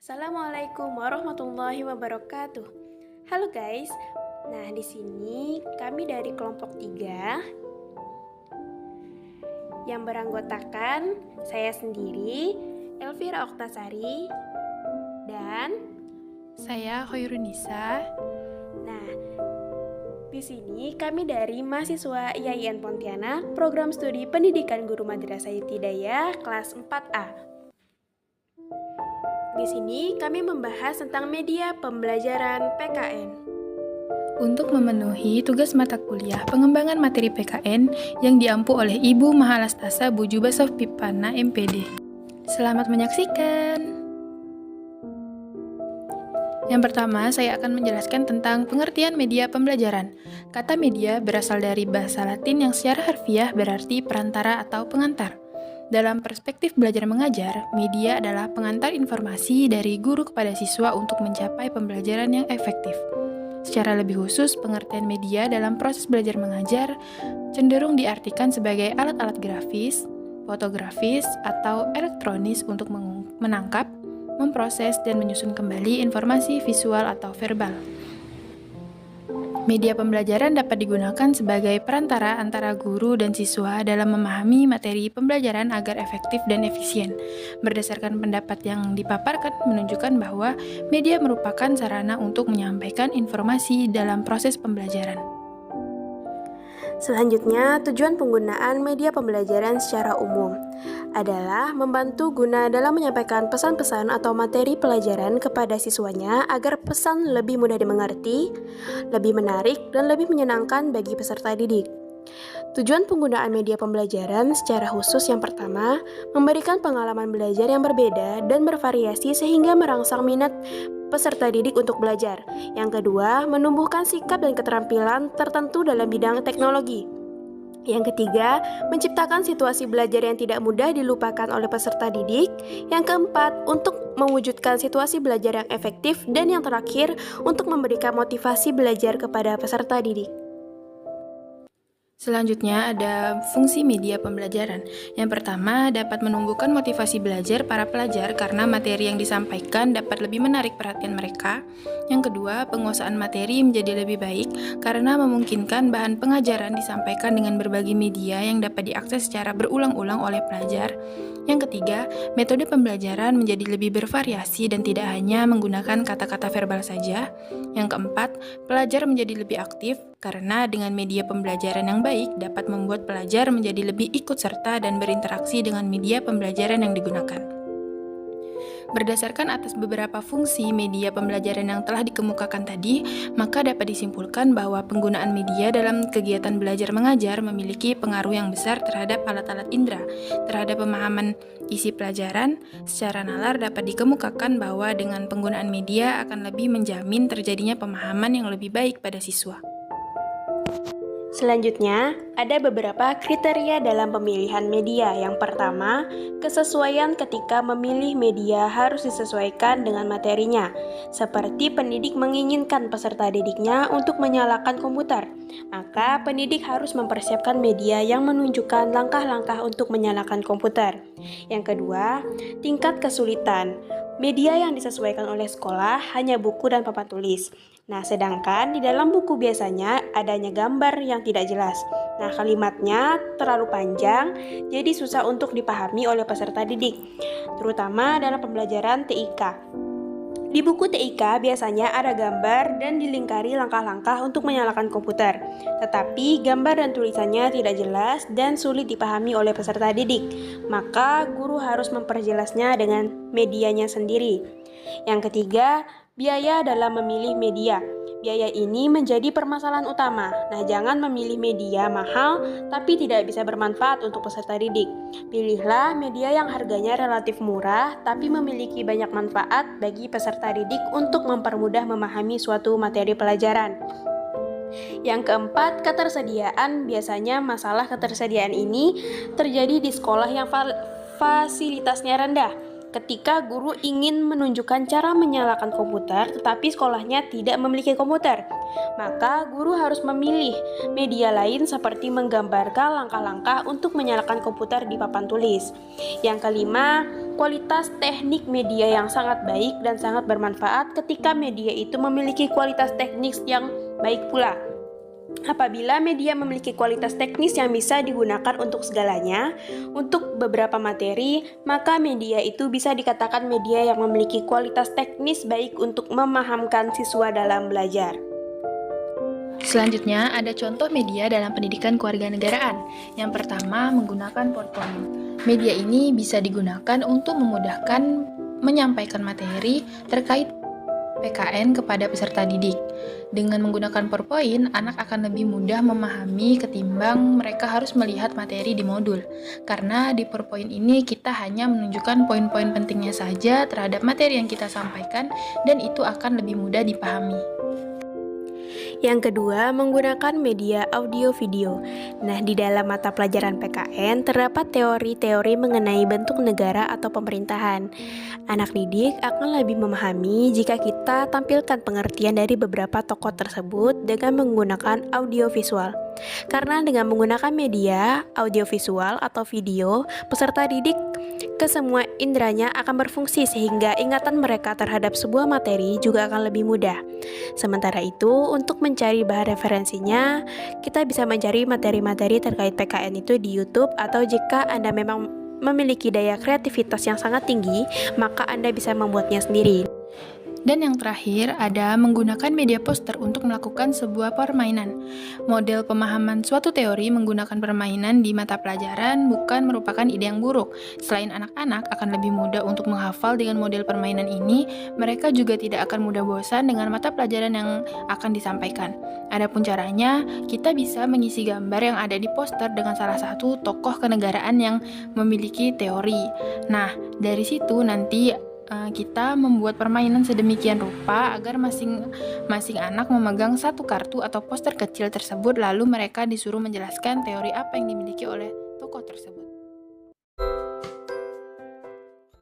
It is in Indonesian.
Assalamualaikum warahmatullahi wabarakatuh. Halo guys. Nah, di sini kami dari kelompok 3 yang beranggotakan saya sendiri, Elvira Oktasari, dan Saya Khairunisa. nah, di sini kami dari mahasiswa IAIN Pontianak, Program Studi Pendidikan Guru Madrasah Ibtidaiyah kelas 4A. Di sini kami membahas tentang media pembelajaran PKN. Untuk memenuhi tugas mata kuliah pengembangan materi PKN yang diampu oleh Ibu Mahalastasa Bujuba Sofpipana MPD. Selamat menyaksikan. Yang pertama, saya akan menjelaskan tentang pengertian media pembelajaran. Kata media berasal dari bahasa Latin yang secara harfiah berarti perantara atau pengantar. Dalam perspektif belajar mengajar, media adalah pengantar informasi dari guru kepada siswa untuk mencapai pembelajaran yang efektif. Secara lebih khusus, pengertian media dalam proses belajar mengajar cenderung diartikan sebagai alat-alat grafis, fotografis, atau elektronis untuk menangkap, memproses, dan menyusun kembali informasi visual atau verbal. Media pembelajaran dapat digunakan sebagai perantara antara guru dan siswa dalam memahami materi pembelajaran agar efektif dan efisien. Berdasarkan pendapat yang dipaparkan menunjukkan bahwa media merupakan sarana untuk menyampaikan informasi dalam proses pembelajaran. Selanjutnya, tujuan penggunaan media pembelajaran secara umum adalah membantu guna dalam menyampaikan pesan-pesan atau materi pelajaran kepada siswanya agar pesan lebih mudah dimengerti, lebih menarik, dan lebih menyenangkan bagi peserta didik. Tujuan penggunaan media pembelajaran secara khusus yang pertama, memberikan pengalaman belajar yang berbeda dan bervariasi sehingga merangsang minat peserta didik untuk belajar. Yang kedua, menumbuhkan sikap dan keterampilan tertentu dalam bidang teknologi. Yang ketiga, menciptakan situasi belajar yang tidak mudah dilupakan oleh peserta didik. Yang keempat, untuk mewujudkan situasi belajar yang efektif. Dan yang terakhir, untuk memberikan motivasi belajar kepada peserta didik. Selanjutnya ada fungsi media pembelajaran. Yang pertama, dapat menumbuhkan motivasi belajar para pelajar karena materi yang disampaikan dapat lebih menarik perhatian mereka. Yang kedua, penguasaan materi menjadi lebih baik karena memungkinkan bahan pengajaran disampaikan dengan berbagai media yang dapat diakses secara berulang-ulang oleh pelajar. Yang ketiga, metode pembelajaran menjadi lebih bervariasi dan tidak hanya menggunakan kata-kata verbal saja. Yang keempat, pelajar menjadi lebih aktif karena dengan media pembelajaran yang baik dapat membuat pelajar menjadi lebih ikut serta dan berinteraksi dengan media pembelajaran yang digunakan. Berdasarkan atas beberapa fungsi media pembelajaran yang telah dikemukakan tadi, maka dapat disimpulkan bahwa penggunaan media dalam kegiatan belajar mengajar memiliki pengaruh yang besar terhadap alat-alat indera, terhadap pemahaman isi pelajaran. Secara nalar dapat dikemukakan bahwa dengan penggunaan media akan lebih menjamin terjadinya pemahaman yang lebih baik pada siswa. Selanjutnya, ada beberapa kriteria dalam pemilihan media. Yang pertama, kesesuaian ketika memilih media harus disesuaikan dengan materinya. Seperti pendidik menginginkan peserta didiknya untuk menyalakan komputer, maka pendidik harus mempersiapkan media yang menunjukkan langkah-langkah untuk menyalakan komputer. Yang kedua, tingkat kesulitan. Media yang disesuaikan oleh sekolah hanya buku dan papan tulis. Nah, sedangkan di dalam buku biasanya adanya gambar yang tidak jelas. Nah, kalimatnya terlalu panjang, jadi susah untuk dipahami oleh peserta didik, terutama dalam pembelajaran TIK. Di buku TIK biasanya ada gambar dan dilingkari langkah-langkah untuk menyalakan komputer. Tetapi gambar dan tulisannya tidak jelas dan sulit dipahami oleh peserta didik. Maka guru harus memperjelasnya dengan medianya sendiri. Yang ketiga, biaya dalam memilih media. Biaya ini menjadi permasalahan utama. Nah, jangan memilih media mahal tapi tidak bisa bermanfaat untuk peserta didik. Pilihlah media yang harganya relatif murah tapi memiliki banyak manfaat bagi peserta didik untuk mempermudah memahami suatu materi pelajaran. Yang keempat, ketersediaan. Biasanya masalah ketersediaan ini terjadi di sekolah yang fasilitasnya rendah. Ketika guru ingin menunjukkan cara menyalakan komputer, tetapi sekolahnya tidak memiliki komputer, maka guru harus memilih media lain seperti menggambarkan langkah-langkah untuk menyalakan komputer di papan tulis. Yang kelima, kualitas teknik media yang sangat baik dan sangat bermanfaat ketika media itu memiliki kualitas teknis yang baik pula. Apabila media memiliki kualitas teknis yang bisa digunakan untuk segalanya, untuk beberapa materi, maka media itu bisa dikatakan media yang memiliki kualitas teknis baik untuk memahamkan siswa dalam belajar. Selanjutnya, ada contoh media dalam pendidikan kewarganegaraan. Yang pertama, menggunakan PowerPoint. Media ini bisa digunakan untuk memudahkan menyampaikan materi terkait PKN kepada peserta didik. Dengan menggunakan PowerPoint, anak akan lebih mudah memahami ketimbang mereka harus melihat materi di modul. Karena di PowerPoint ini kita hanya menunjukkan poin-poin pentingnya saja terhadap materi yang kita sampaikan dan itu akan lebih mudah dipahami. Yang kedua, menggunakan media audio-video. Nah, di dalam mata pelajaran PKN terdapat teori-teori mengenai bentuk negara atau pemerintahan. Anak didik akan lebih memahami jika kita tampilkan pengertian dari beberapa tokoh tersebut dengan menggunakan audiovisual. Karena dengan menggunakan media audiovisual atau video, peserta didik ke semua inderanya akan berfungsi sehingga ingatan mereka terhadap sebuah materi juga akan lebih mudah. Sementara itu, untuk mencari bahan referensinya, kita bisa mencari materi-materi terkait PKN itu di YouTube, atau jika Anda memang memiliki daya kreativitas yang sangat tinggi, maka Anda bisa membuatnya sendiri. Dan yang terakhir, ada menggunakan media poster untuk melakukan sebuah permainan. Model pemahaman suatu teori menggunakan permainan di mata pelajaran bukan merupakan ide yang buruk. Selain anak-anak akan lebih mudah untuk menghafal dengan model permainan ini, mereka juga tidak akan mudah bosan dengan mata pelajaran yang akan disampaikan. Adapun caranya, kita bisa mengisi gambar yang ada di poster dengan salah satu tokoh kenegaraan yang memiliki teori. Nah, dari situ nanti kita membuat permainan sedemikian rupa agar masing-masing anak memegang satu kartu atau poster kecil tersebut, lalu mereka disuruh menjelaskan teori apa yang dimiliki oleh tokoh tersebut.